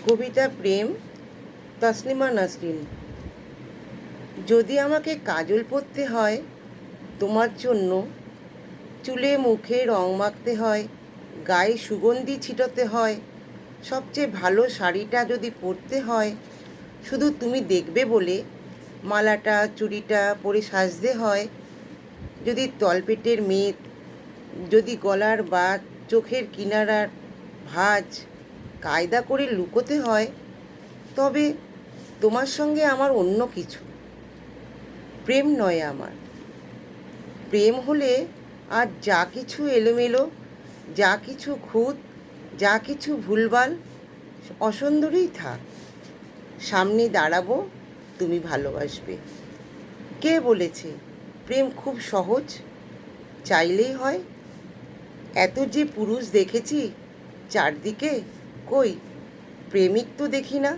কবিতা প্রেম, তসলিমা নাসরিন। যদি আমাকে কাজল পরতে হয় তোমার জন্য, চুলে মুখে রং মাখতে হয়, গায়ে সুগন্ধি ছিটাতে হয়, সবচেয়ে ভালো শাড়িটা যদি পরতে হয়, শুধু তুমি দেখবে বলে মালাটা চুড়িটা পরে সাজতে হয়, যদি তলপেটের মেদ, যদি গলার বা চোখের কিনারার ভাঁজ কায়দা করে লুকোতে হয়, তবে তোমার সঙ্গে আমার অন্য কিছু। প্রেম নয় আমার। প্রেম হলে আর যা কিছু এলোমেলো, যা কিছু খুঁত, যা কিছু ভুলভাল অসুন্দরই থাক, সামনে দাঁড়াবো, তুমি ভালোবাসবে। কে বলেছে প্রেম খুব সহজ, চাইলেই হয়? এত যে পুরুষ দেখেছি চারদিকে, কই প্রেমিক তো দেখি না।